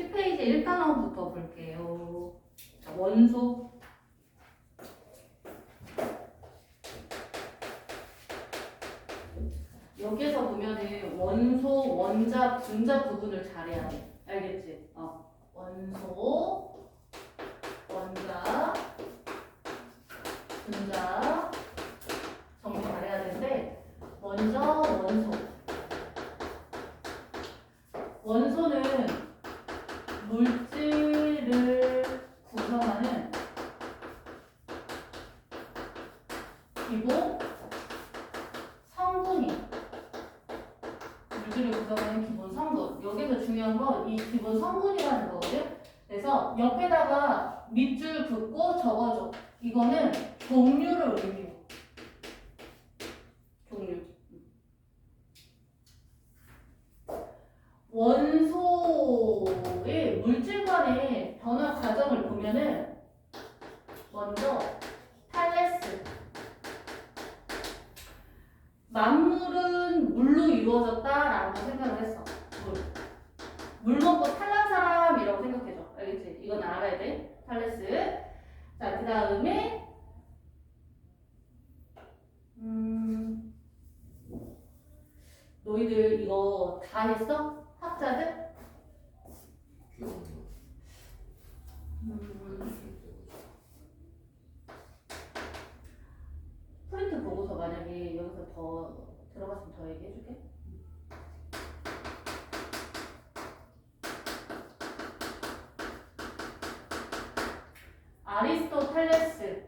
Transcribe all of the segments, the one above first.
10페이지 1단원부터 볼게요. 자, 원소. 여기에서 보면은 원소, 원자, 분자 구분을 잘해야 돼. 알겠지? 원소, 원자, 분자 정리 잘해야 되는데 먼저 원소. 원소는 물질을 구성하는 기본 성분이 물질을 구성하는 기본 성분. 여기서 중요한 건 이 기본 성분이라는 거거든. 그래서 옆에다가 밑줄 긋고 적어줘. 이거는 종류를 의미해. 종류. 원소의 물질 간의 변화 과정을 보면은 먼저 탈레스. 만물은 물로 이루어졌다라고 생각을 했어. 물 먹고 탈난 사람이라고 생각해줘. 알겠지? 이건 알아야 돼. 탈레스. 자, 그 다음에 너희들 이거 다 했어? 학자들? 프린트 보고서 만약에 여기서 더 들어갔으면 더 얘기해줄게. 아리스토텔레스.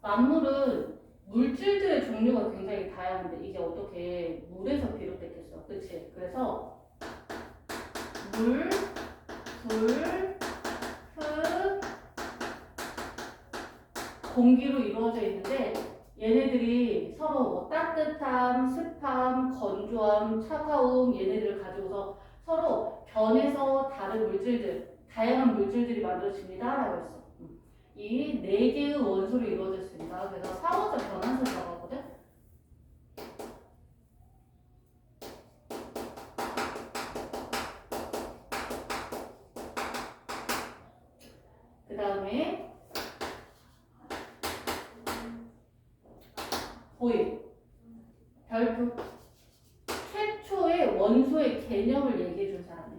만물은 물질들의 종류가 굉장히 다양한데 이게 어떻게 물에서 비롯됐겠어. 그치? 그래서 물, 불, 흙, 공기로 이루어져 있는데 얘네들이 서로 뭐 따뜻함, 습함, 건조함, 차가움 얘네들을 가지고서 서로 변해서 다른 물질들, 다양한 물질들이 만들어집니다 라고 했어. 이 4개의 원소로 이루어졌습니다. 그래서 상호적 변환소라고 하거든. 그 다음에 보일, 별표. 최초의 원소의 개념을 얘기해 준 사람이야.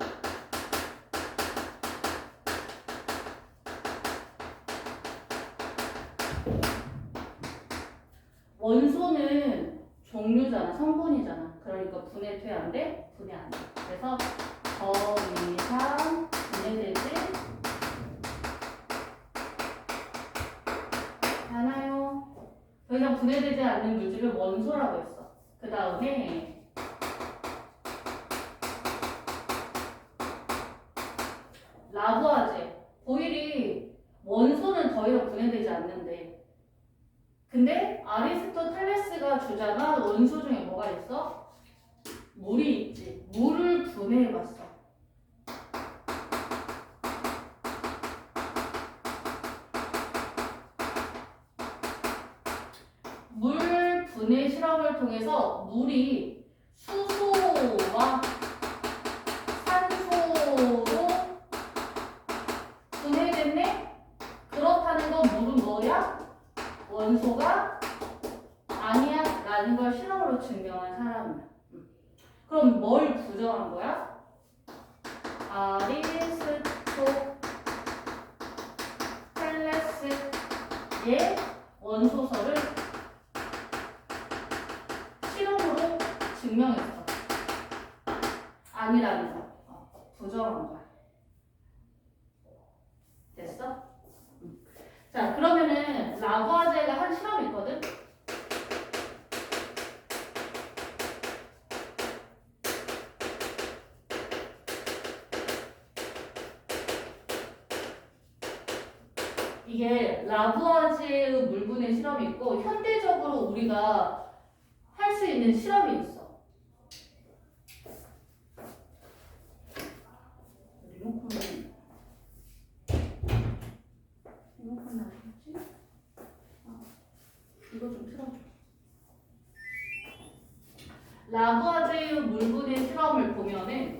원소는 종류잖아, 성분이잖아. 그러니까 분해 돼 안 돼? 분해 안 돼. 그래서 더 이상 분해되지 않아요. 더 이상 분해되지 않는 물질을 원소라고 했어. 그 다음에 라부아제. 보일이 원소는 더 이상 분해되지 않는데 근데 아리스토텔레스가 주장한 원소 중에 뭐가 있어? 물이 있지. 물을 분해해봤어. 물 분해 실험을 통해서 물이 수소와 산소로 분해됐네? 그렇다는 건 물은 뭐야? 원소가 아니야 라는 걸 실험으로 증명한 사람이야. 그럼 뭘 부정한 거야? 아리스토텔레스의 원소설을 실험으로 증명했어. 아니라면서 부정한 거야. 됐어? 자, 그러면은 라부아제가 한 실험이 있거든? 이게 라부아제의 물분해 실험이 있고 현대적으로 우리가 할 수 있는 실험이 있어. 리모컨은 어디지? 이거 좀 틀어줘. 라부아제의 물분해 실험을 보면은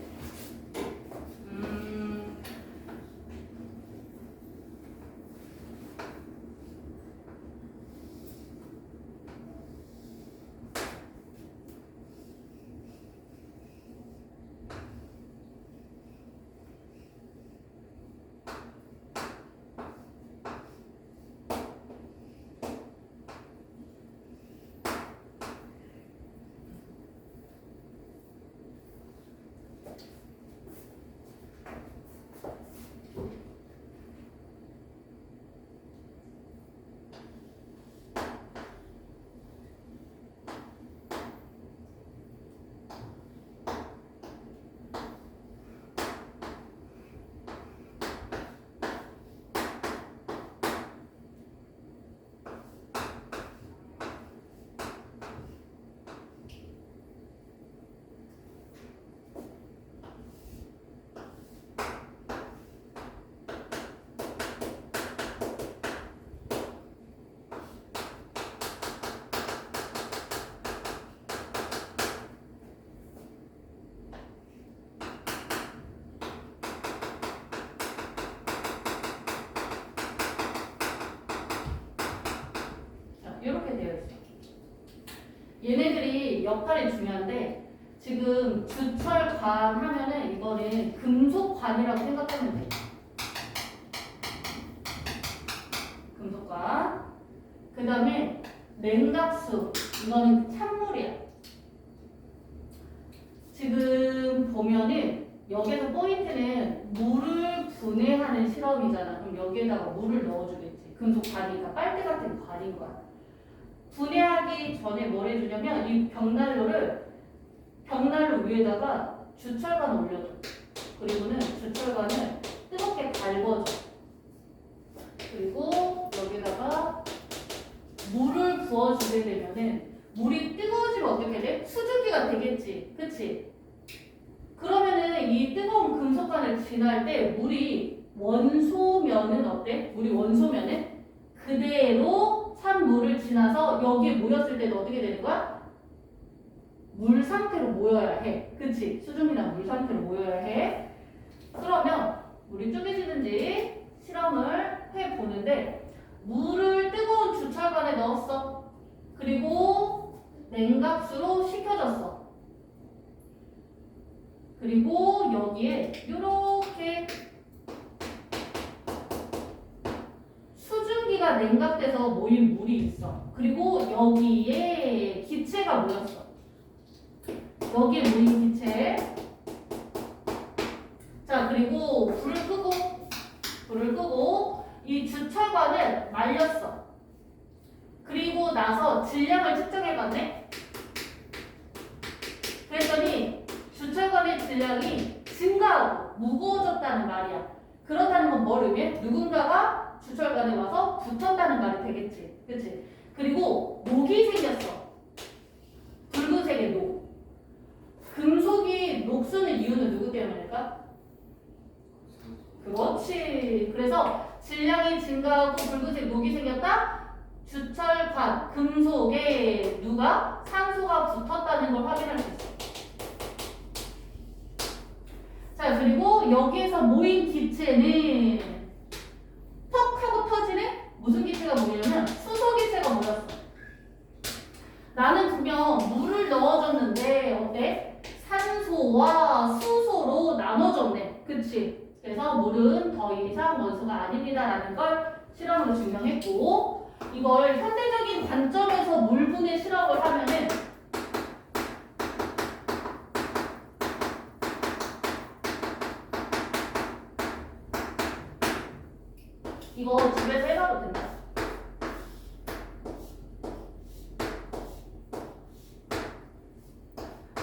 이렇게 되어 있어. 얘네들이 역할이 중요한데 지금 주철관 하면은 이거는 금속관이라고 생각하면 돼. 금속관. 그 다음에 냉각수. 이거는 찬물이야. 지금 보면은 여기서 포인트는 물을 분해하는 실험이잖아. 그럼 여기에다가 물을 넣어주겠지. 금속관이니까 빨대 같은 관인 거야. 분해하기 전에 뭘 해주냐면 이 벽난로 위에다가 주철관을 올려줘. 그리고는 주철관을 뜨겁게 달궈줘. 그리고 여기다가 물을 부어주게 되면은 물이 뜨거워지면 어떻게 돼? 수증기가 되겠지. 그치? 그러면은 이 뜨거운 금속관을 지날 때 물이 원소면은 어때? 물이 원소면은 그대로 찬물을 지나서 여기에 모였을 때도 어떻게 되는 거야? 물 상태로 모여야 해. 그치? 수증기나 물 상태로 모여야 해. 그러면 물이 쪼개지는지 실험을 해보는데 물을 뜨거운 주철관에 넣었어. 그리고 냉각수로 식혀줬어. 그리고 여기에 이렇게 수증기가 냉각돼서 모인 물이 있어. 그리고 여기에 기체가 모였어. 여기에 모인 기체. 자, 그리고 불을 끄고 이 주철관을 말렸어. 그리고 나서 질량을 측정해봤네. 그랬더니 주철관의 질량이 증가하고 무거워졌다는 말이야. 그렇다는 건 뭘 의미해? 누군가가 주철관에 와서 붙었다는 말이 되겠지. 그치? 그리고 녹이 생겼어. 붉은색의 녹. 금속이 녹수는 이유는 누구 때문일까? 그렇지. 그래서 질량이 증가하고 붉은색 녹이 생겼다? 주철관, 금속에 누가? 산소가 붙었다는 걸 확인할 수 있어. 자, 그리고 여기에서 모인 기체는 턱 하고 터지네? 무슨 기체가 모이냐면 수소 기체가 모였어. 나는 분명 물을 넣어줬는데 어때? 산소와 수소로 나눠줬네. 그치? 그래서 물은 더 이상 원소가 아닙니다라는 걸 실험으로 증명했고, 이걸 현대적인 관점에서 물 분해 실험을 하면은 이거 집에서 해봐도 된다.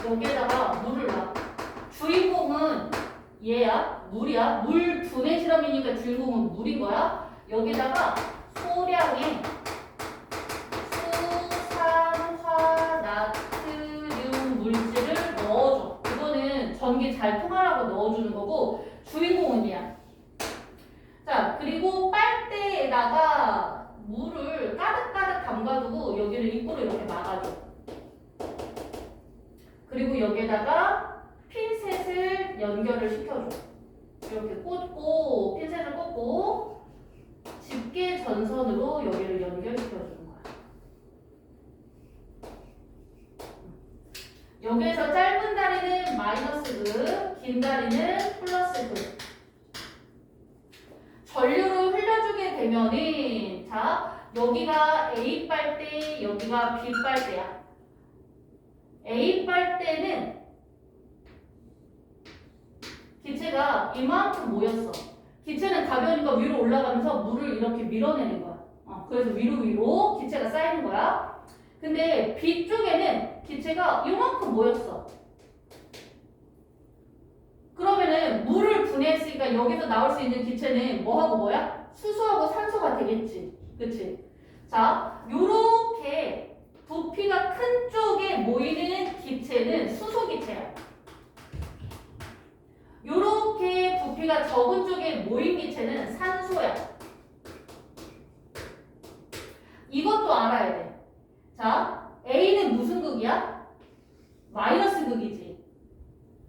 여기에다가 물을 놔. 주인공은 얘야, 물이야. 물 분해 실험이니까 주인공은 물인 거야. 여기다가 소량의 수산화나트륨 물질을 넣어줘. 이거는 전기 잘 통하라고 넣어주는 거고, 주인공은 얘야. 자, 그리고 빨대에다가 물을 가득가득 담가두고 여기를 입구로 이렇게 막아줘. 그리고 여기에다가 핀셋을 연결을 시켜줘. 이렇게 꽂고, 핀셋을 꽂고 집게 전선으로 여기를 연결시켜주는 거야. 여기에서 짧은 다리는 마이너스 극, 긴 다리는 플러스 극. 전류를 흘려주게 되면은, 자, 여기가 A 빨대, 여기가 B 빨대야. A 빨대는 기체가 이만큼 모였어. 기체는 가벼우니까 위로 올라가면서 물을 이렇게 밀어내는 거야. 그래서 위로 기체가 쌓이는 거야. 근데 B 쪽에는 기체가 이만큼 모였어. 그러면은 물을 분해했으니까 여기서 나올 수 있는 기체는 뭐하고 뭐야? 수소하고 산소가 되겠지. 그치? 자, 요렇게 부피가 큰 쪽에 모이는 기체는 수소 기체야. 요렇게 부피가 적은 쪽에 모인 기체는 산소야. 이것도 알아야 돼. 자, A는 무슨 극이야? 마이너스 극이지.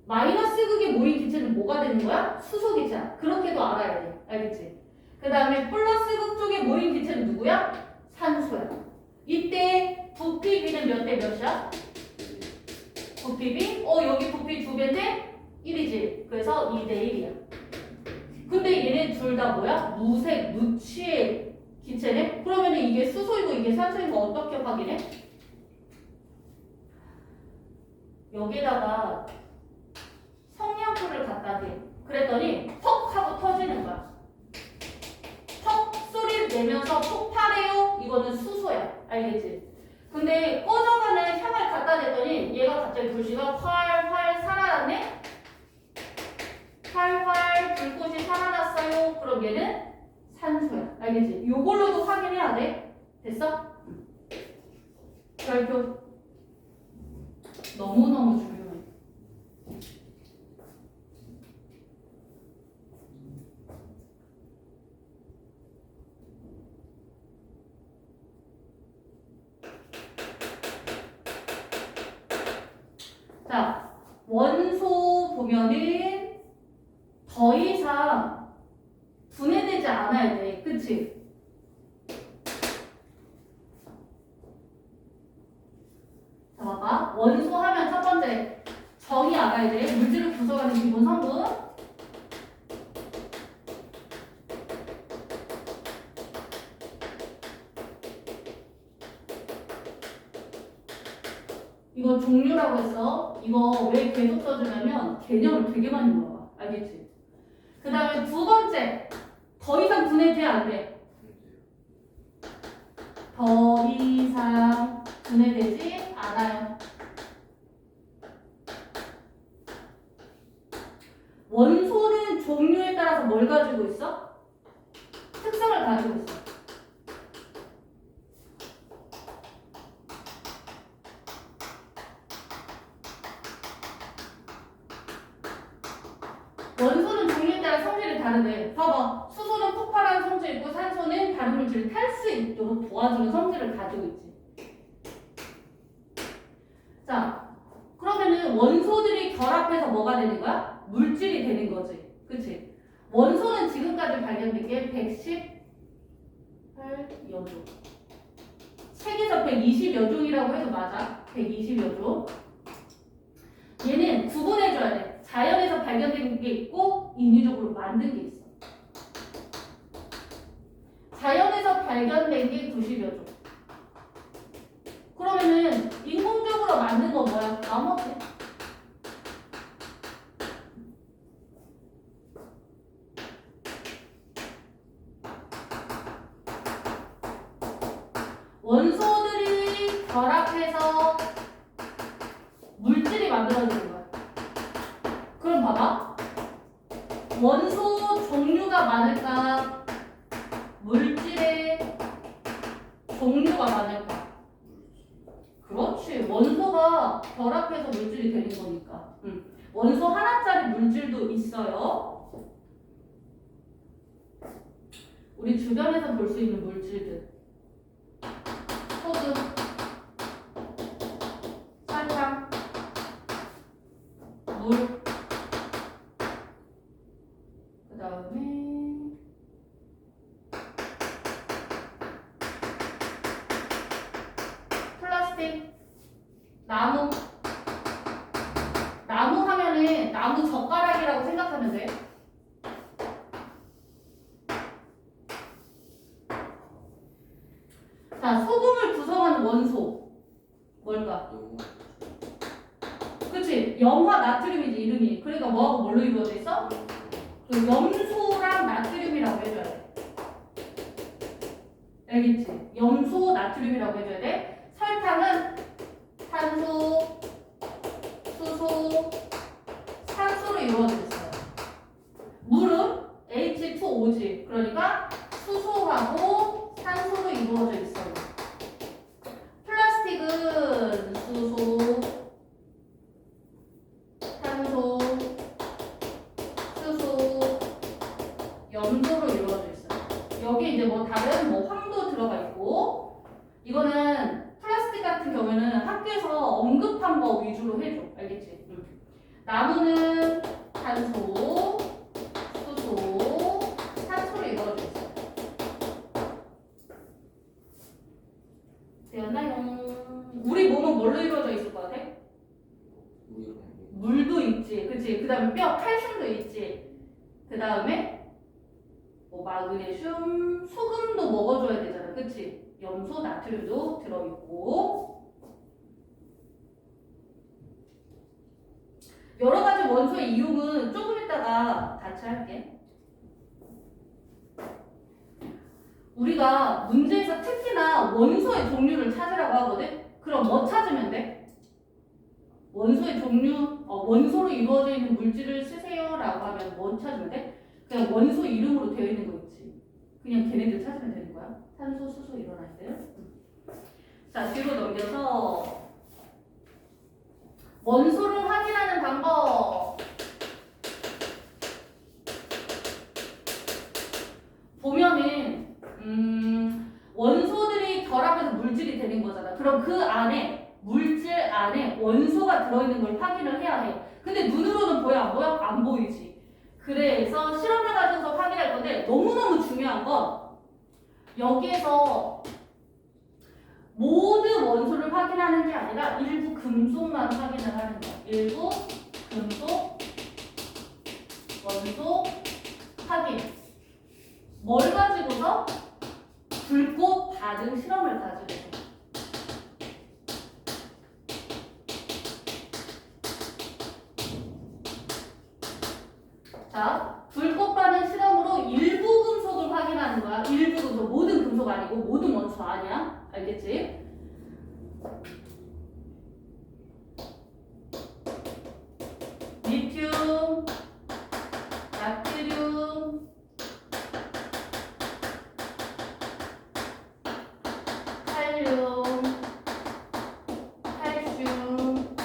마이너스 극에 모인 기체는 뭐가 되는 거야? 수소 기체야. 그렇게도 알아야 돼. 알겠지? 그 다음에 플러스 극 쪽에 모인 기체는 누구야? 산소야. 이 부피 B? 여기 부피 2배인데 1이지. 그래서 2대 1이야. 근데 얘네 둘 다 뭐야? 무색, 무취의 기체네? 그러면 이게 수소이고 이게 산소인 거 어떻게 확인해? 여기다가 성냥불을 갖다 대. 그랬더니 퍽 하고 터지는 거야. 퍽 소리를 내면서 폭발해요. 이거는 수소야. 알겠지? 근데 꺼져가는 향을 갖다 댔더니 얘가 갑자기 불씨가 활활 살아났네? 활활 불꽃이 살아났어요. 그럼 얘는 산소야. 알겠지? 요걸로도 확인해야 돼. 됐어? 별표. 너무너무 중요해. 자, 원소 보면은 더 이상 분해되지 않아야 돼. 그치? 자, 봐봐. 원소 하면 첫 번째 정의 알아야 돼. 물질을 구성하는 기본 성분. 이거 종류라고 했어. 이거 왜 계속 써주냐면 개념을 되게 많이 물어봐. 알겠지? 그 다음에 두 번째, 더 이상 분해돼 안 돼. 더 이상 분해되지 않아요. 원소는 종류에 따라서 뭘 가지고 있어? 특성을 가지고 있어. 원소는 종류에 따라 성질이 다르대. 봐봐. 수소는 폭발하는 성질이 있고 산소는 다른 물질을 탈 수 있도록 도와주는 성질을 가지고 있지. 자, 그러면은 원소들이 결합해서 뭐가 되는 거야? 물질이 되는 거지. 그치? 원소는 지금까지 발견된 게 118여 종. 세계에서 120여 종이라고 해도 맞아. 120여 종. 얘는 구분해줘야 돼. 자연에서 발견된 게 있고 인위적으로 만든 게 있어. 자연에서 발견된 게 90여 종. 그러면은 인공적으로 만든 건 뭐야? 나머지. 원소들이 결합해서 물질이 만들어지는 거야. 그럼 봐봐. 원소 종류가 많을까? 물질의 종류가 많을까? 그렇지. 원소가 결합해서 물질이 되는 거니까. 원소 하나짜리 물질도 있어요. 우리 주변에서 볼 수 있는 물질들. 소금, 설탕, 물, 그 다음에 플라스틱, 나무. 나무 하면은 나무 젓가락이라고 생각하면 돼. 자, 소금을 구성하는 원소 뭘까? 그치? 염화 나트륨이지 이름이. 그러니까 뭐하고 뭘로 이루어져 있어? 그 염소랑 나트륨이라고 해줘야 돼. 알겠지? 염소 나트륨이라고 해줘야 돼. 설탕은 탄소, 수소, 산소로 이루어져 있어요. 물은 H2O지. 그러니까 수소하고 산소로 이루어져 있어요. 플라스틱은 수소, 탄소, 수소, 염소로 이루어져 있어요. 여기 이제 뭐 다른 뭐 황도 들어가 있고, 이거는 플라스틱 같은 경우에는 학교에서 언급한 거 위주로 해줘. 알겠지? 나무는 탄소, 수소, 산소로 이루어져 있어요. 되었나요? 우리 몸은 뭘로 이루어져 있을 것 같아? 다음에 뼈 칼슘도 있지. 그 다음에 뭐 마그네슘, 소금도 먹어줘야 되잖아. 그치? 염소, 나트륨도 들어있고 여러 가지 원소의 이용은 조금 이따가 같이 할게. 우리가 문제에서 특히나 원소의 종류를 찾으라고 하거든? 그럼 뭐 찾으면 돼? 원소의 종류, 원소로 이루어져 있는 물질을 쓰세요 라고 하면 뭐 찾으면 돼? 그냥 원소 이름으로 되어 있는 거 있지. 그냥 걔네들 찾으면 되는 거야. 산소, 수소 이런 아이들. 자, 뒤로 넘겨서 원소를 확인하는 방법. 보면은 원소들이 결합해서 물질이 되는 거잖아. 그럼 그 안에 물질 안에 원소가 들어있는 걸 확인을 해야 해. 근데 눈으로는 보여 안 보여? 안 보이지. 그래서 실험을 가지고서 확인할 건데 너무너무 중요한 건 여기에서 모든 원소를 확인하는 게 아니라 일부 금속만 확인을 하는 거야. 일부 금속 원소 확인. 뭘 가지고서? 불꽃 반응 실험을 가지고서. 자, 불꽃 반응 실험으로 일부 금속을 확인하는 거야. 일부 금속, 모든 금속 아니고 모든 원소 아니야. 알겠지? 리튬, 나트륨, 칼륨, 칼슘,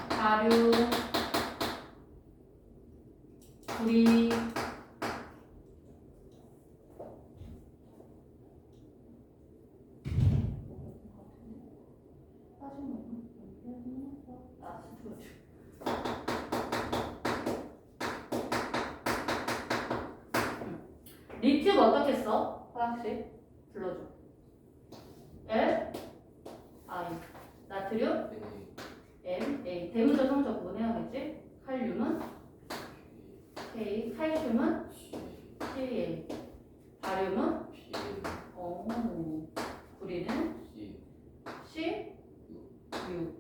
바륨, 구리, 리튬 어떻게 써? 화학식 불러줘. L, I. 나트륨, N, A. 대문자 성적 보내야겠지? 칼륨은 K. 칼슘은 CA. 바륨은 구리는 C, U.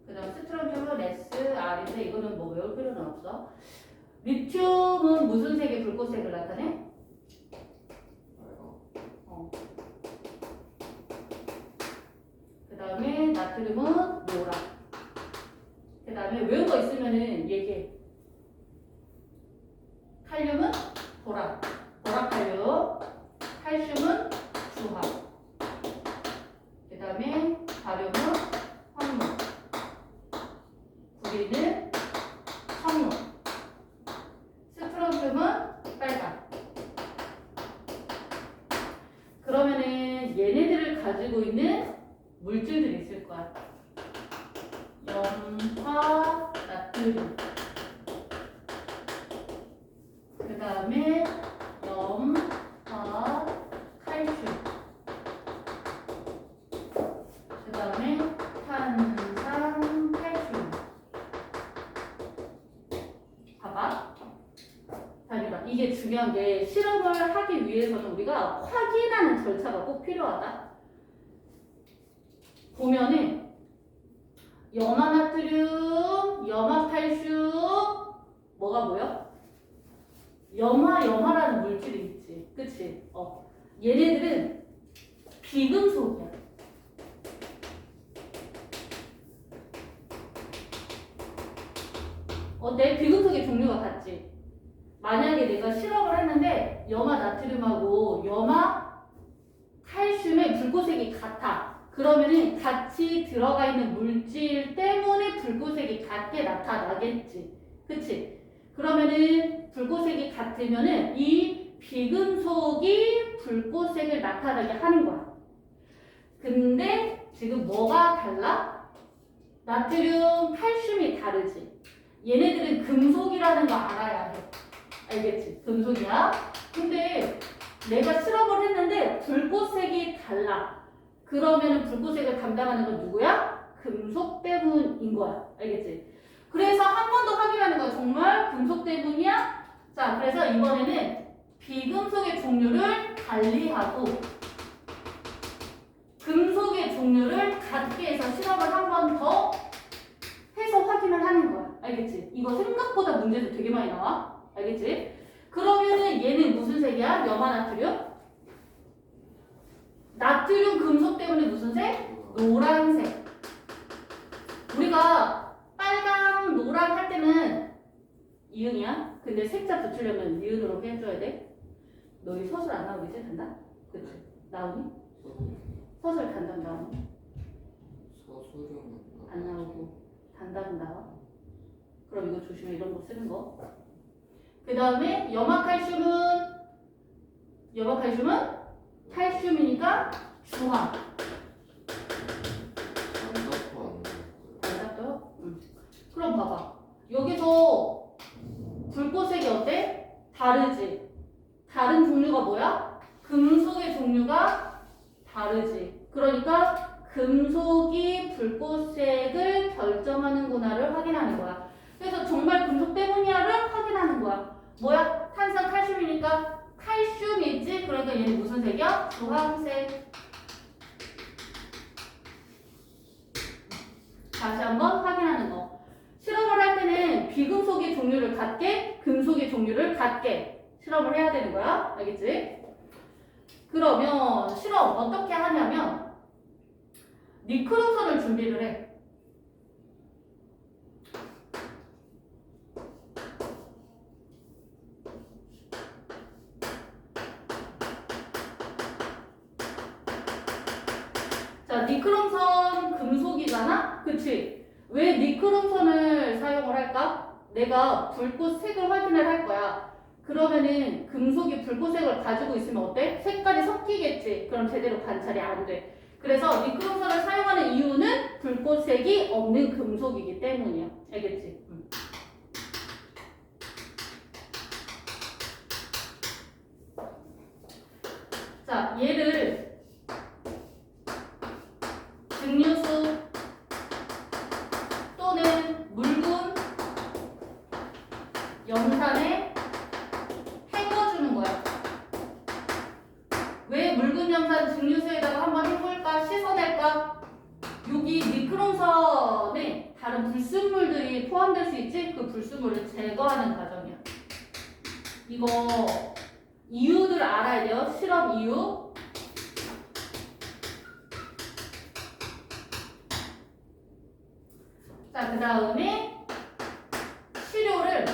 그 다음 스트론튬은 S, R인데 이거는 뭐 외울 필요는 없어. 리튬은 무슨 색의 불꽃색을 나타내? 그 다음에 나트륨은 노랑. 그 다음에 외운 거 있으면은 얘기해. 칼륨은 보라. 보라칼륨. 칼슘은 주황. 그 다음에 바륨은 황물. 구리는 청록. 스트론튬은 빨강. 그러면은 얘네들을 가지고 있는 물질들이 있을 거야. 염화, 나트륨. 그 다음에 염화, 칼슘. 그 다음에 탄산, 칼슘. 봐봐. 다리가 이게 중요한 게 실험을 하기 위해서는 우리가 확인하는 절차가 꼭 필요하다. 보면은 염화나트륨, 염화칼슘 뭐가 보여? 염화라는 물질이 있지. 그치? 얘네들은 비금속이야. 어때? 비금속의 종류가 같지? 만약에 내가 실험을 했는데 염화나트륨하고 염화칼슘의 불꽃색이 같아. 그러면은 같이 들어가 있는 물질 때문에 불꽃색이 같게 나타나겠지. 그치? 그러면은 불꽃색이 같으면은 이 비금속이 불꽃색을 나타나게 하는 거야. 근데 지금 뭐가 달라? 나트륨, 칼슘이 다르지. 얘네들은 금속이라는 거 알아야 해. 알겠지? 금속이야. 근데 내가 실험을 했는데 불꽃색이 달라. 그러면은 불꽃색을 담당하는 건 누구야? 금속 때문인 거야. 알겠지? 그래서 한 번 더 확인하는 거야. 정말 금속 때문이야? 자, 그래서 이번에는 비금속의 종류를 달리하고 금속의 종류를 같게 해서 실험을 한 번 더 해서 확인을 하는 거야. 알겠지? 이거 생각보다 문제도 되게 많이 나와. 알겠지? 그러면은 얘는 무슨 색이야? 염화나트륨? 나트륨 금속 때문에 무슨 색? 노란색. 우리가 빨강, 노랑 할 때는 이응이야. 근데 색자 붙이려면 니은으로 해줘야 돼. 너희 서술 안 나오겠지? 단다? 그치? 나오니? 서술 단답 나오니? 서술은 안 나오고 단답은 나와. 그럼 이거 조심해. 이런 거 쓰는 거. 그 다음에 염화칼슘은 칼슘이니까 주황. 단답도 안 단답도? 응. 그럼 봐봐. 여기서 불꽃색이 어때? 다르지. 다른 종류가 뭐야? 금속의 종류가 다르지. 그러니까 금속이 불꽃색을 결정하는구나를 확인하는 거야. 그래서 정말 금속 때문이야를 확인하는 거야. 뭐야? 탄산 칼슘이니까 칼슘이지. 그러니까 얘는 무슨 색이야? 주황색. 다시 한번 확인하는 거. 실험을 할 때는 비금속의 종류를 같게, 금속의 종류를 같게 실험을 해야 되는 거야. 알겠지? 그러면 실험 어떻게 하냐면 니크롬선을 준비를 해. 자, 니크롬선 금속이잖아? 그치? 왜 니크롬선을 사용을 할까? 내가 불꽃색을 확인을 할 거야. 그러면은 금속이 불꽃색을 가지고 있으면 어때? 색깔이 섞이겠지? 그럼 제대로 관찰이 안 돼. 그래서 니크롬선을 사용하는 이유는 불꽃색이 없는 금속이기 때문이야. 알겠지? 자, 얘를 증류수 또는 묽은 염산에 헹궈주는 거야. 왜 묽은 염산 증류수에다가 한번 헹굴까? 씻어낼까? 여기 니크롬선에 다른 불순물들이 포함될 수 있지? 그 불순물을 제거하는 과정이야. 이거 이유들 알아야 돼요. 실험 이유. 자, 그 다음에 시료를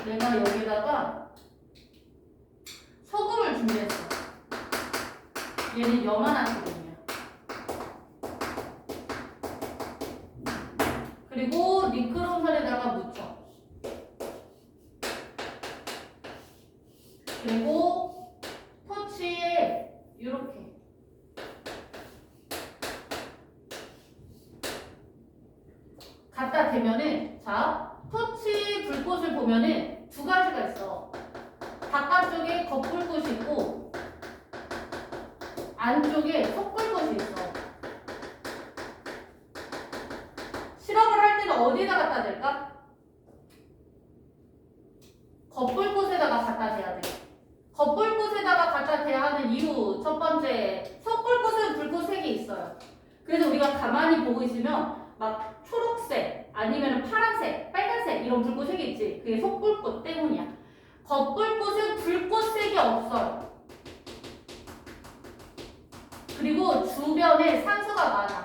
내가 여기다가 소금을 준비했어. 얘는 염화나트륨이야. 그리고 니크롬선에다가 묻혀. 그리고 토치에 이렇게 갖다 대면은, 자, 토치 불꽃을 보면은 두 가지가 있어. 바깥쪽에 겉불꽃이 있고 안쪽에 속불꽃이 있어. 실험을 할 때는 어디다 갖다 댈까? 겉불꽃에다가 갖다 대야 돼. 겉불꽃에다가 갖다 대야 하는 이유 첫 번째, 속불꽃은 불꽃색이 있어요. 그래서 우리가 가만히 보고 있으면 막 초록색 아니면 파란색, 빨간색 이런 불꽃색이 있지. 그게 속불꽃 때문이야. 겉불꽃은 불꽃색이 없어요. 그리고 주변에 산소가 많아.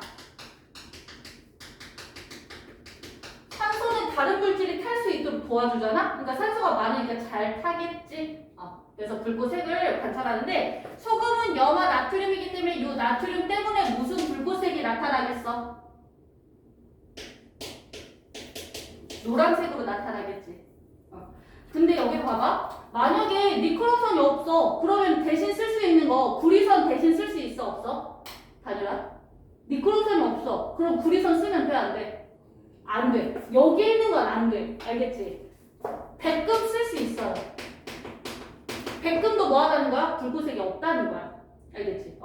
산소는 다른 물질이 탈 수 있도록 도와주잖아? 그러니까 산소가 많으니까 잘 타겠지? 그래서 불꽃색을 관찰하는데 소금은 염화 나트륨이기 때문에 이 나트륨 때문에 무슨 불꽃색이 나타나겠어? 노란색으로 나타나겠지. 근데 여기 봐봐. 만약에 니크롬선이 없어. 그러면 대신 쓸 수 있는 거 구리선 대신 쓸 수 있어? 없어? 다들아? 니크롬선이 없어. 그럼 구리선 쓰면 돼? 안 돼? 안 돼. 여기 있는 건 안 돼. 알겠지? 백금 쓸 수 있어요. 백금도 뭐 하다는 거야? 불꽃색이 없다는 거야. 알겠지?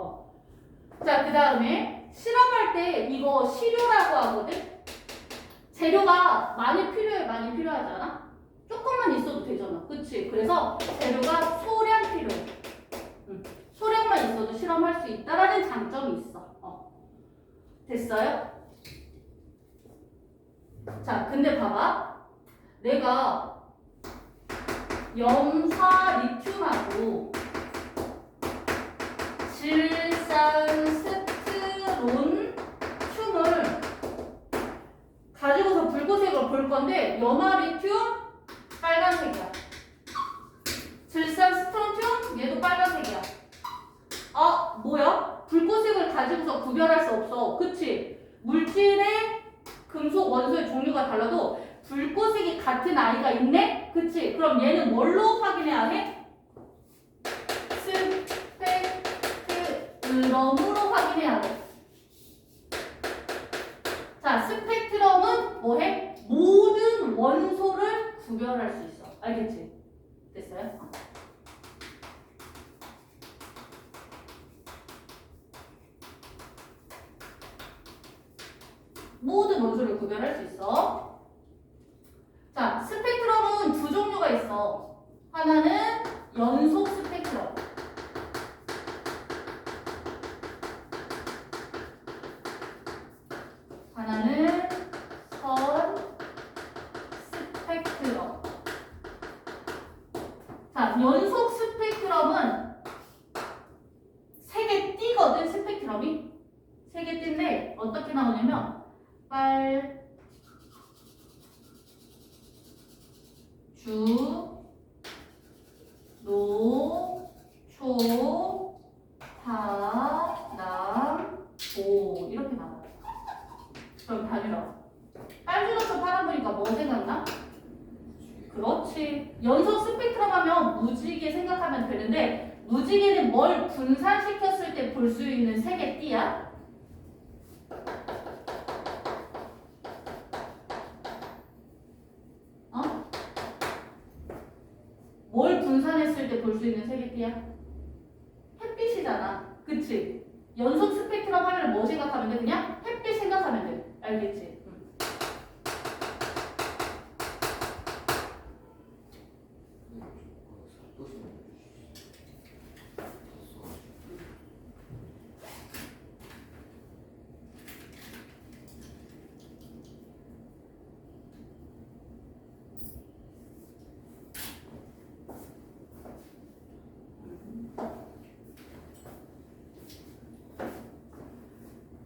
자, 그 다음에 실험할 때 이거 시료라고 하거든? 재료가 많이 필요해, 많이 필요하지 않아? 조금만 있어도 되잖아. 그치? 그래서 재료가 소량 필요해. 소량만 있어도 실험할 수 있다라는 장점이 있어. 됐어요? 자, 근데 봐봐. 내가 염화 리튬하고 질산 스트론 튬을 가지고서 붉은색으로 볼 건데 염화 리튬 빨간색이야. 질산 스트론튬 얘도 빨간색이야. 아 뭐야? 붉은색을 가지고서 구별할 수 없어. 그치? 물질의 금속 원소의 종류가 달라도 붉은색이 같은 아이가 있네? 그치? 그럼 얘는 뭘로 확인해야 해? 스펙트럼으로 확인해야 돼. 자, 스펙트럼은 뭐해? 모든 원소를 구별할 수 있어. 알겠지? 됐어요? 모든 원소를 구별할 수 있어. 자, 스펙트럼은 두 종류가 있어. 하나는 연속 스펙트럼. 하나는 선 스펙트럼. 자, 연속 스펙트럼은 세 개 띠거든, 스펙트럼이. 세 개 띠인데 어떻게 나오냐면 빨, 주, 노, 초, 파, 남, 오 이렇게 나와요. 그럼 단위라. 빨주노초 파란 보니까 뭐 생각나? 그렇지. 연속 스펙트럼 하면 무지개 생각하면 되는데 무지개는 뭘 분산시켰을 때 볼 수 있는 세 개 띠야? 뭘 분산했을 때 볼 수 있는 세 개 띠야? 햇빛이잖아. 그치? 연속 스펙트럼 하면 뭐 생각하면 돼? 그냥 햇빛 생각하면 돼. 알겠지?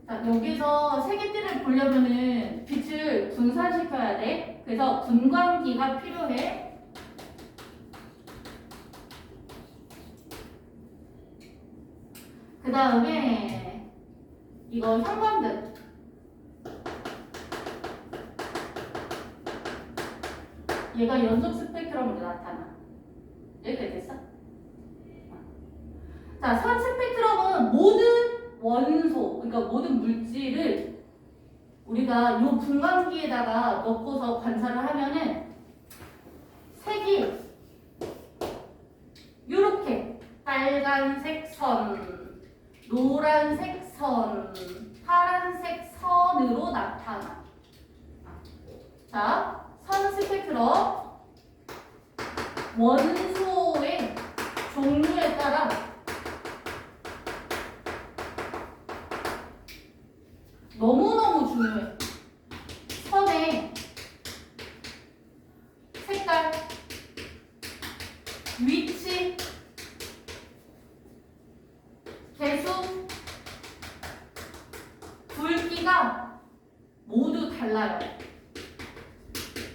자, 여기서 세계띠를 보려면은 빛을 분산시켜야 돼. 그래서 분광기가 필요해. 그 다음에 이거 형광등. 얘가 연속 스펙트럼으로 나타나. 여기까지 됐어? 자, 선 스펙트럼은 모든 원소, 그러니까 모든 물질을 우리가 이 분광기에다가 넣고서 관찰을 하면은 색이 이렇게 빨간색 선, 노란색 선, 파란색 선으로 나타나. 자, 선 스펙트럼 원소의 종류에 따라 너무너무 중요해. 선의 색깔, 위치, 개수, 굵기가 모두 달라요.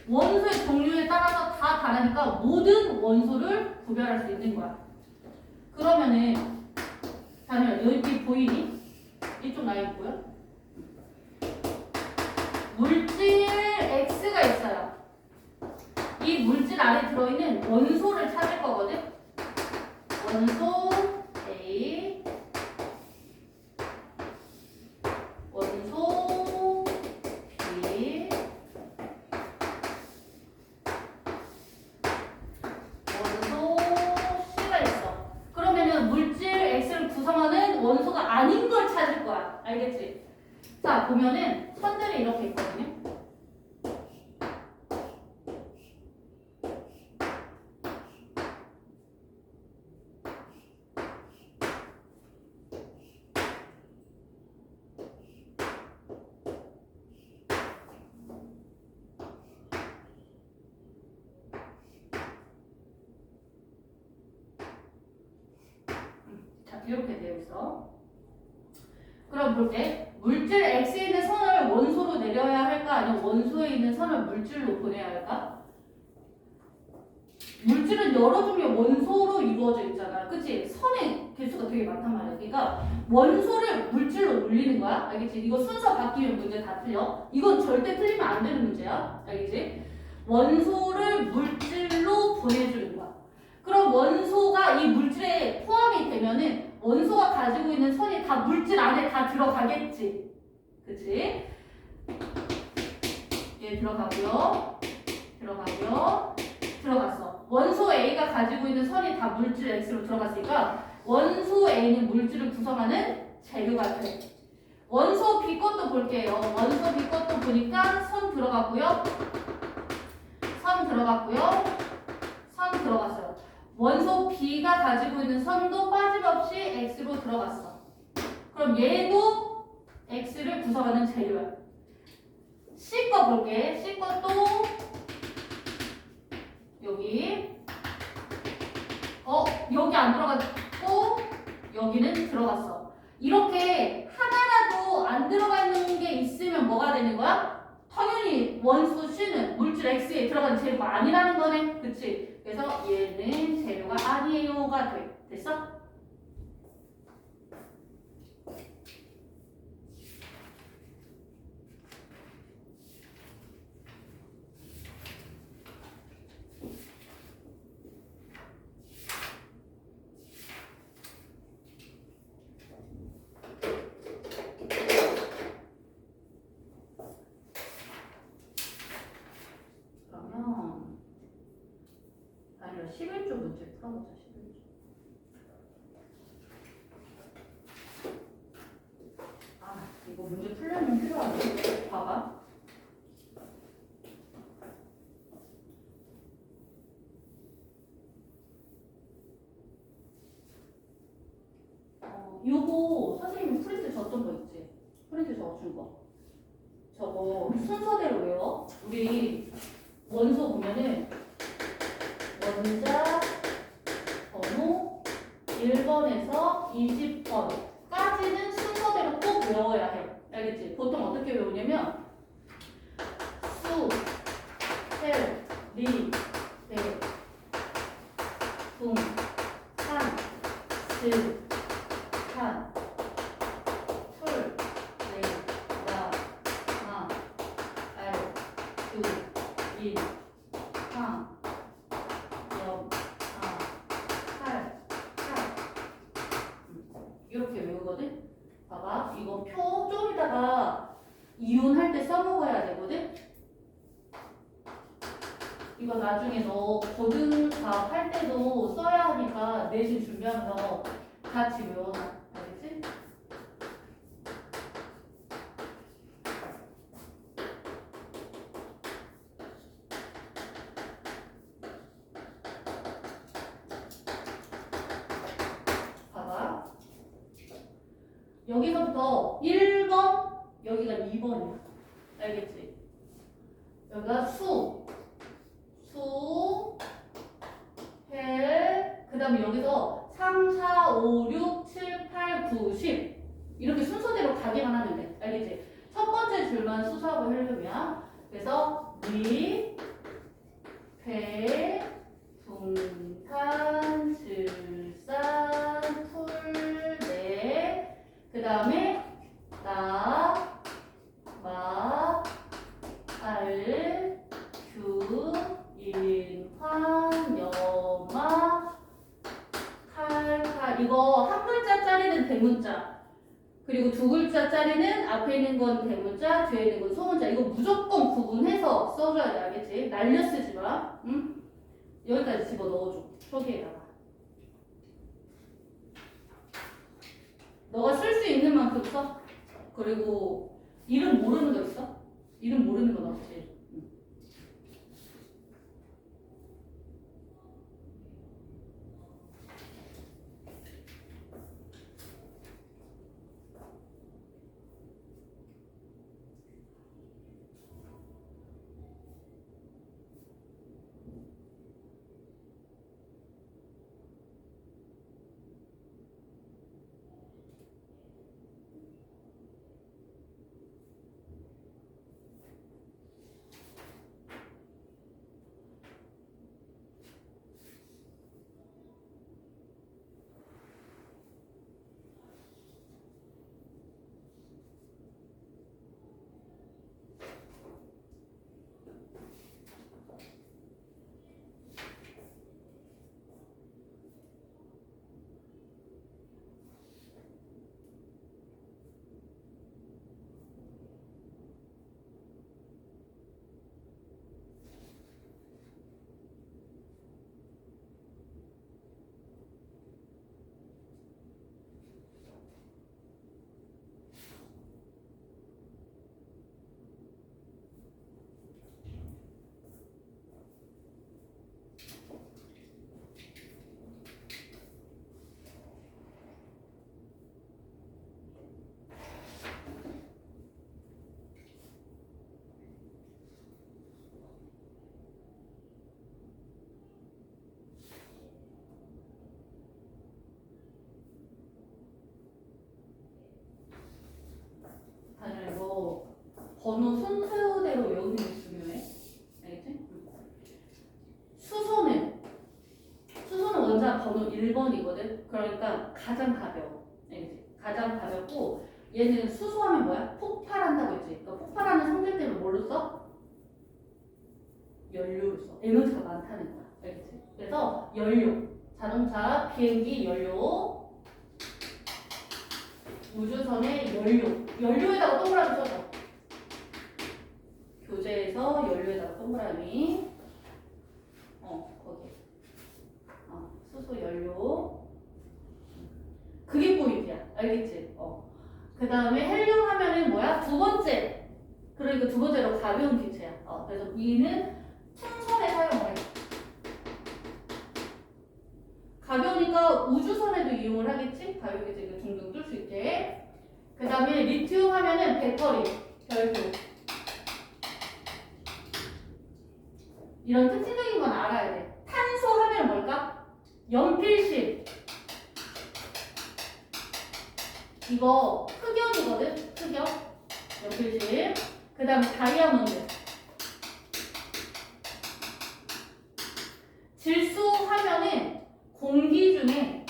원소의 종류에 따라서 다 다르니까 모든 원소를 구별할 수 있는 거야. 그러면은 자녀 여기 보이니? 이쪽 나 있고요. 물질 X가 있어요. 이 물질 안에 들어있는 원소를 찾을 거거든. 원소 A, 원소 B, 원소 C가 있어. 그러면은 물질 X를 구성하는 원소가 아닌 걸 찾을 거야. 알겠지? 자, 보면은 선들이 이렇게 있거든요. 자, 이렇게 되어 있어. 그럼 볼게. 물질 X에 있는 선을 원소로 내려야 할까? 아니면 원소에 있는 선을 물질로 보내야 할까? 물질은 여러 종류의 원소로 이루어져 있잖아. 그치? 선의 개수가 되게 많단 말이야. 그러니까 원소를 물질로 올리는 거야. 알겠지? 이거 순서 바뀌면 문제 다 틀려. 이건 절대 틀리면 안 되는 문제야. 알겠지? 원소를 물질로 보내주는 거야. 그럼 원소가 이 물질에 포함이 되면은 원소가 가지고 있는 선이 다 물질 안에 다 들어가겠지. 그치? 얘 들어가고요. 들어가고요. 들어갔어. 원소 A가 가지고 있는 선이 다 물질 X로 들어갔으니까 원소 A는 물질을 구성하는 재료가 돼. 원소 B 것도 볼게요. 원소 B 것도 보니까 선 들어갔고요. 선 들어갔고요. 선 들어갔어요. 원소 B가 가지고 있는 선도 빠짐없이 X로 들어갔어. 그럼 얘도 X를 구성하는 재료야. C 거 볼게. C 것도 여기 여기 안 들어갔고 여기는 들어갔어. 이렇게 하나라도 안 들어가 있는 게 있으면 뭐가 되는 거야? 당연히 원소 C는 물질 X에 들어간 재료가 아니라는 거네. 그치? 그래서 얘는 재료가 아니에요가 돼. 됐어? 그러면 아니요 11조 문제 풀어보자. 11조. 아 이거 문제 풀려면 필요하네. 봐봐. 요거 선생님이 프린트 줬던 거 있지? 프린트 적어준 거. 저거 순서대로 외워. 우리 원소 보면은 원자 번호 1번에서 20번까지는 순서대로 꼭 외워야 해. 알겠지? 보통 어떻게 외우냐면 수, 헬, 리, 대, 둥, 산, 스, 산, 풀, 네, 나, 마, 알, 두, 일, 황, 염, 아, 팔, 팔. 이렇게 외우거든? 봐봐. 이거 표 좀 이따가 이혼할 때 써먹어야 되거든? 이거 나중에 너 고등답 할 때도 써야 하니까 내신 준비하면서 같이 외워놔. 알겠지? 봐봐. 여기서부터 1번, 여기가 2번이야. 알겠지? 여기가 수, 헬, 그 다음에 여기서 3, 4, 5, 6, 7, 8, 9, 10 이렇게 순서대로 가기만 하면 돼. 알겠지? 첫 번째 줄만 수수하고 헬륨이야. 그래서 리, 폐, 둥탄, 질산, 풀, 네. 그 다음에 나, 마, 알, 규, 인환, 염마, 칼. 이거 한 글자짜리는 대문자. 그리고 두 글자짜리는 앞에 있는 건 대문자, 뒤에 있는 건 소문자. 이거 무조건 구분해서 써줘야 돼. 알겠지? 날려 쓰지 마. 응? 여기까지 집어 넣어줘. 표기에다가. 너가 쓸 수 있는 만큼 써. 그리고 이름 모르는 거 있어? 이름 모르는 건 없지. 다들 이거 번호 순서대로 외우는 게 중요해. 알겠지? 수소는 원자 번호 1번이거든. 그러니까 가장 가벼워. 알겠지? 가장 가볍고 얘는 수소하면 뭐야? 폭발한다고 했지. 그러니까 폭발하는 성질 때문에 뭘로 써? 연료를 써. 에너지가 많다는 거야. 알겠지? 그래서 연료, 자동차, 비행기 연료, 우주선의 연료에다가 동그라미 써줘. 교재에서 연료에다가 동그라미. 거기. 수소 연료. 그게 포인트야. 알겠지? 그 다음에 헬륨 하면은 뭐야? 두 번째. 그러니까 두 번째로 가벼운 기체야. 그래서 E는 풍선에 사용을 해. 가벼우니까 우주선에도 이용을 하겠지? 가벼운 기체 둥둥 뜰 수 있게. 그 다음에 리튬 하면은 배터리, 별표. 이런 특징적인 건 알아야 돼. 탄소 하면 뭘까? 연필실. 이거 흑연이거든? 흑연. 연필실. 그 다음에 다이아몬드. 질소 하면은 공기 중에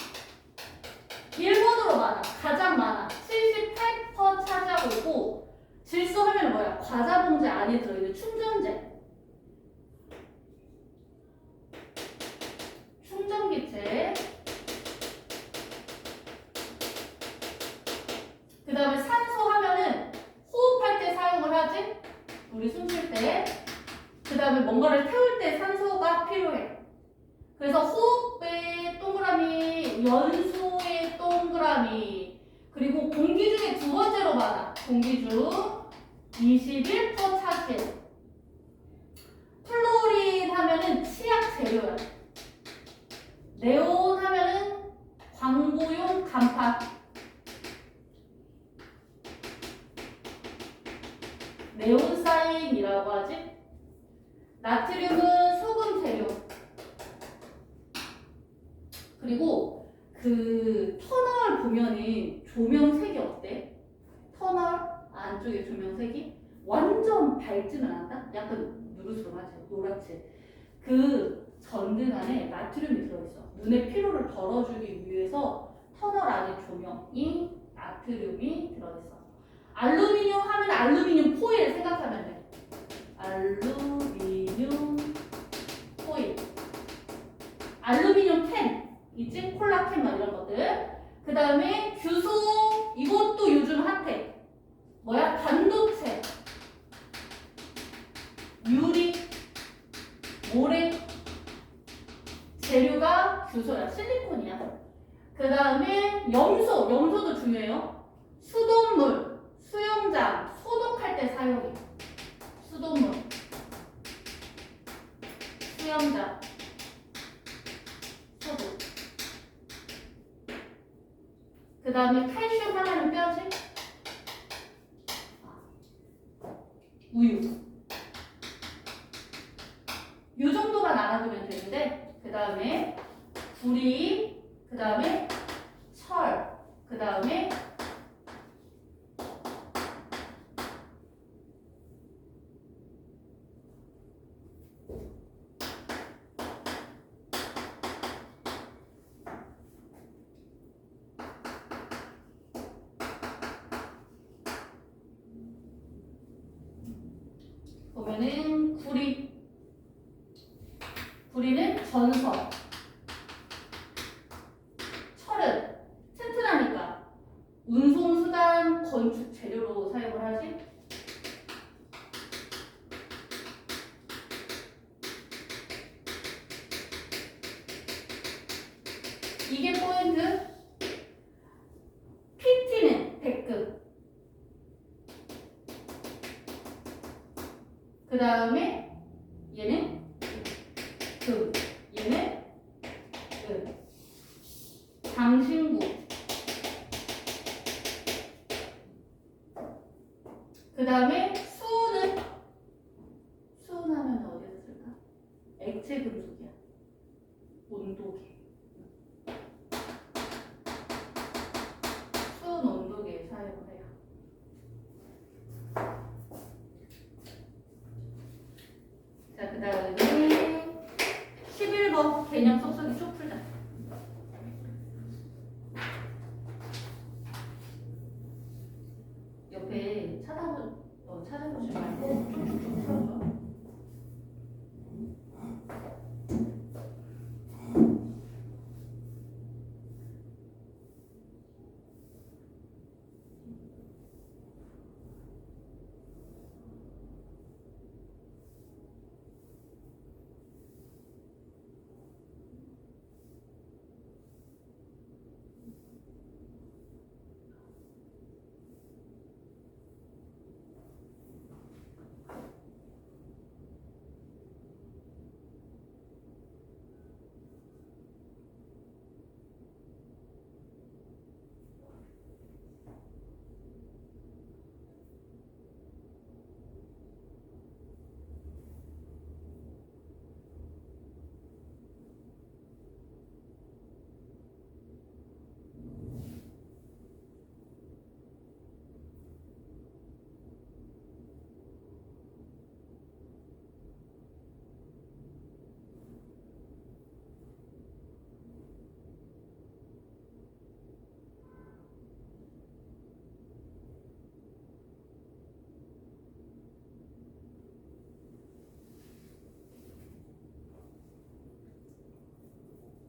일본으로 많아. 가장 많아. 78% 차지하고 있고, 질소 하면 뭐야? 과자 봉지 안에 들어있는 충전재. 충전기체. 그 다음에 산소 하면은 호흡할 때 사용을 하지? 우리 숨 쉴 때. 그 다음에 뭔가를 태울 때 산소가 필요해. 그래서 호흡에 동그라미, 연소에 동그라미. 그리고 공기 중에 두 번째로 많아. 공기 중 21% 차지. 플로린 하면은 치약 재료야. 네온 하면은 광고용 간판. 네온사인이라고 하지. 나트륨은 소금 재료. 그리고 그 터널 보면은 조명색이 어때? 터널 안쪽에 조명색이 완전 밝지는 않다? 약간 누르스름하지? 노랗지? 그 전등 안에 나트륨이 들어있어. 눈의 피로를 덜어주기 위해서 터널 안에 조명이 나트륨이 들어있어. 알루미늄 하면 알루미늄 포일 생각하면 돼. 알루미늄 포일. 알루미늄 캔 있지? 콜라 캔 막 이런 것들. 그 다음에 규소. 이것도 요즘 핫해. 뭐야? 반도체. 유리. 모래. 재료가 규소야. 실리콘이야. 그 다음에 염소. 염소도 중요해요. 수돗물. 수영장 소독할 때 사용해. 수돗물. 수영장 소독. 그 다음에 칼슘 하나는 뼈지. 우유. 요 정도만 알아두면 되는데, 그 다음에 구리, 그 다음에 철, 그 다음에 보면은 구리는 전선, 철은 튼튼하니까 운송수단, 건축 재료로 사용을 하지. 이게 포인트. PT는 백금. 그 다음에 얘는 금. 얘는 금. 장신구. 그 다음에 수은 하면 어디서 쓸까? 액체 금속이야. 온도계. 수은 온도계에 사용을 해요. 자, 그 다음에 11번 개념 쏙쏙이 쭉 풀자. 옆에 찾아보지 말고 쭉쭉쭉 풀어줘.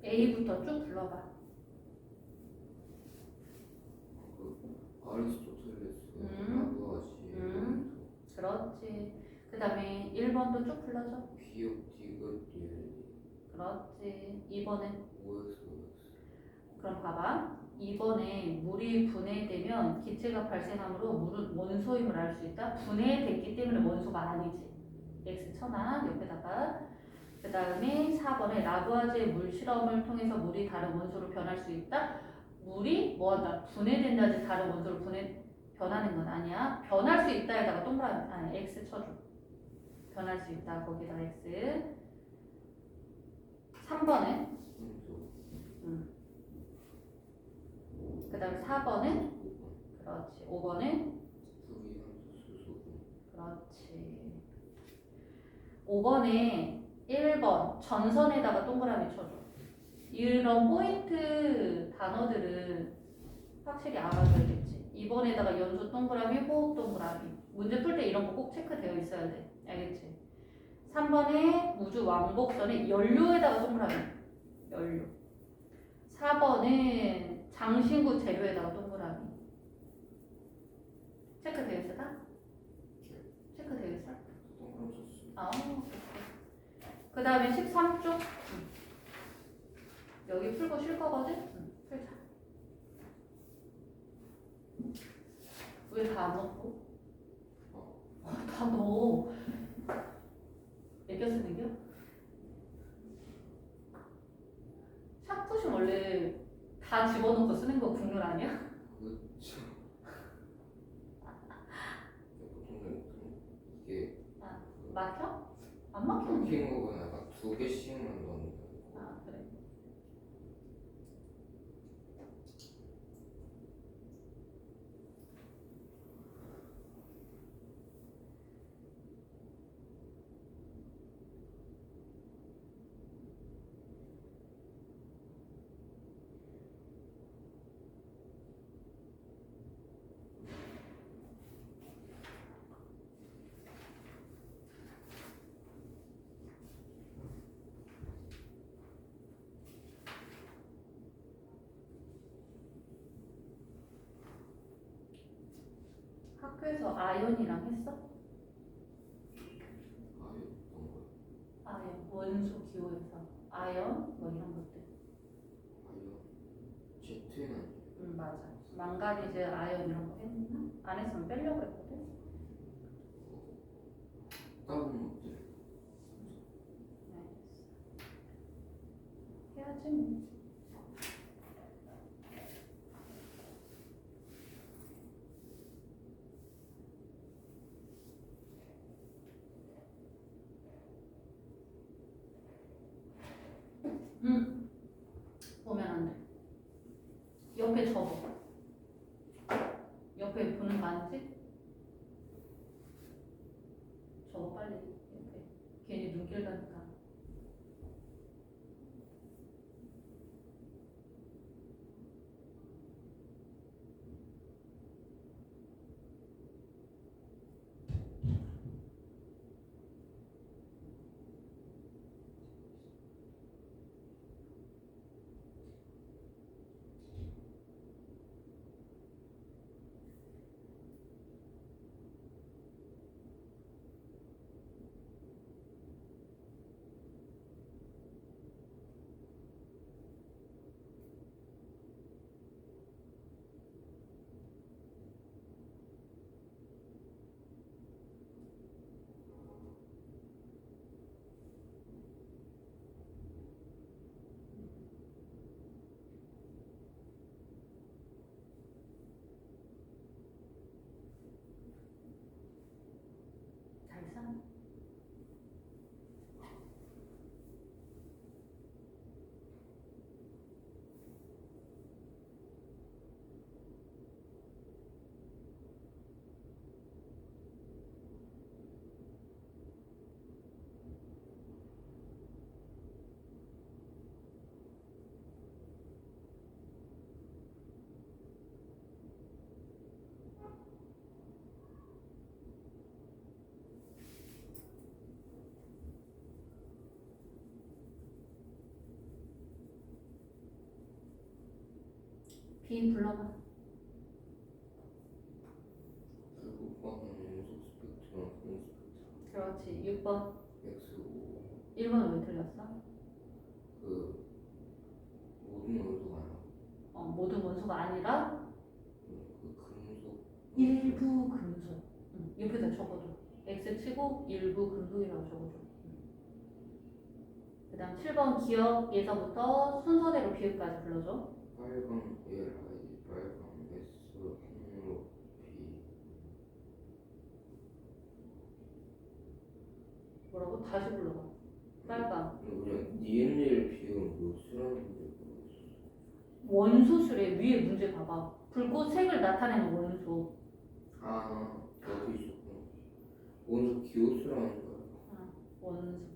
A부터 쭉 불러봐. 아리스토텔레스, 라부아시에, 그렇지. 그 다음에 1번도 쭉 불러줘. 기억, 디귿, 예, 그렇지. 2번은? OX. 그럼 봐봐. 2번에 물이 분해되면 기체가 발생함으로 물은 원소임을 알 수 있다. 분해됐기 때문에 원소가 아니지. X 쳐놔. 옆에다가. 그 다음에 4번에 라부아지의 물 실험을 통해서 물이 다른 원소로 변할 수 있다. 물이 뭐한다? 분해된다지 다른 원소로 변하는 건 아니야. 변할 수 있다에다가 동그라미 아니 X 쳐줘. 변할 수 있다. 거기다 X. 3번은 그 다음에 4번은 그렇지. 5번은 그렇지. 5번에 1번 전선에다가 동그라미 쳐줘. 이런 포인트 단어들은 확실히 알아둬야겠지. 2번에다가 연소 동그라미, 호흡 동그라미. 문제 풀 때 이런 거 꼭 체크되어 있어야 돼. 알겠지? 3번에 우주 왕복선에 연료에다가 동그라미. 연료. 4번은 장신구 재료에다가 동그라미. 체크되어 있어? 체크되어 있어? 아, 그 다음에 13쪽. 여기 풀고 쉴 거거든? 풀자. 왜 다 안 넣고? 다 넣어. 애껴 쓰는 겨? 샤프심 원래 다 집어넣고 쓰는 거 국룰 아니야? 그쵸. 보통은 이게 막혀? 안 막혀. 막힌 거보다 약간 2개씩만 넣는다. 아 그래. 학교에서 아연이랑 했어? 아예 어떤 거야? 아연 원소 기호에서 아연 뭐 이런 것들. 아예 Z는 아니에요. 맞아. 망가니즈 아연 이런 거 했나? 안 했으면 빼려고 했거든. 다른 것들 해야지 뭐. 보면 안 돼. 옆에 접어. 옆에 보는 거 아니지? 접어 빨리. 옆에. 괜히 눈길 가니까. 잘 사. 빈 불러봐. 7번은 연속 스펙트럼, 분 스펙트럼 그렇지. 6번. X5 1번 왜 틀렸어? 그 모든 원소가 아니라 모든 원소가 아니라 그 금속 일부 금속. 옆에다 적어줘. X 치고 일부 금속이라고 적어줘. 그 다음 7번 기억에서부터 순서대로 비읍까지 불러줘. 빨강 LI 빨강 S 홍로 B 뭐라고? 다시 불러봐. 빨강. 그냥 DNL 비율은 뭐 쓰라는지 모르겠어. 원소술의 위에 문제 봐봐. 불꽃색을 나타내는 원소. 아 여기 있었구나. 원소 기호수라는 거야. 원소.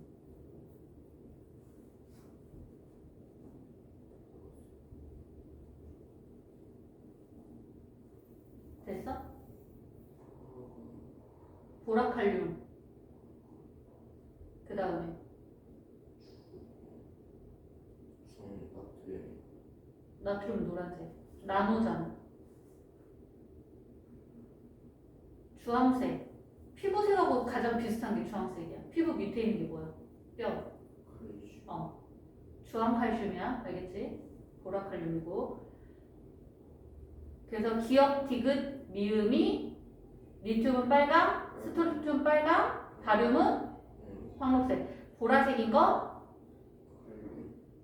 됐어? 보라칼륨. 그 다음에 나트륨 나트륨 노란색. 나노잖아. 주황색. 피부색하고 가장 비슷한 게 주황색이야. 피부 밑에 있는 게 뭐야? 뼈. 칼슘 주황칼슘이야. 알겠지? 보라칼륨이고. 그래서 기역, 디귿, 미음이 리튬은 빨강, 스트론튬 빨강, 바륨은 황록색. 보라색인 거,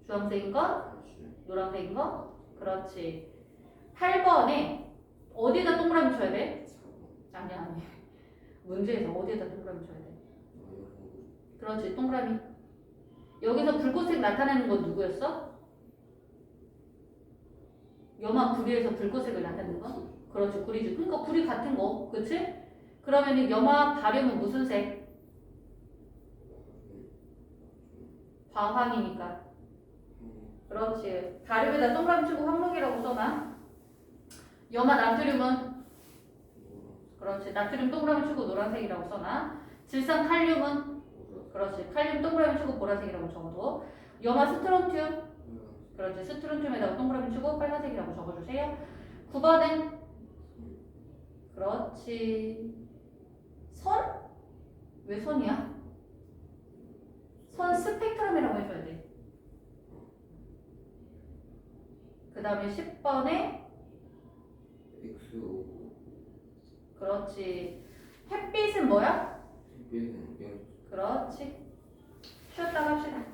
주황색인 거, 노란색인 거. 그렇지. 8번에 어디에다 동그라미 쳐야 돼? 아니. 문제에서 어디에다 동그라미 쳐야 돼? 그렇지. 동그라미. 여기서 붉은색 나타내는 건 누구였어? 염화 구리에서 붉은색을 나타내는 거? 그렇지. 구리지. 그러니까 구리 같은 거. 그치? 그러면 염화 바륨은 무슨 색? 과황이니까. 그렇지. 바륨에다 동그라미 치고 황록이라고 써놔. 염화 나트륨은? 그렇지. 나트륨 동그라미 치고 노란색이라고 써놔. 질산 칼륨은? 그렇지. 칼륨 동그라미 치고 보라색이라고 적어도. 염화 스트론튬? 그렇지. 스트론튬에다가 동그라미 치고 빨간색이라고 적어주세요. 9번은? 그렇지. 선? 왜 선이야? 선 스펙트럼이라고 해줘야 돼. 그 다음에 10번에 X5 그렇지. 햇빛은 뭐야? 햇빛은 그렇지. 쉬었다 갑시다.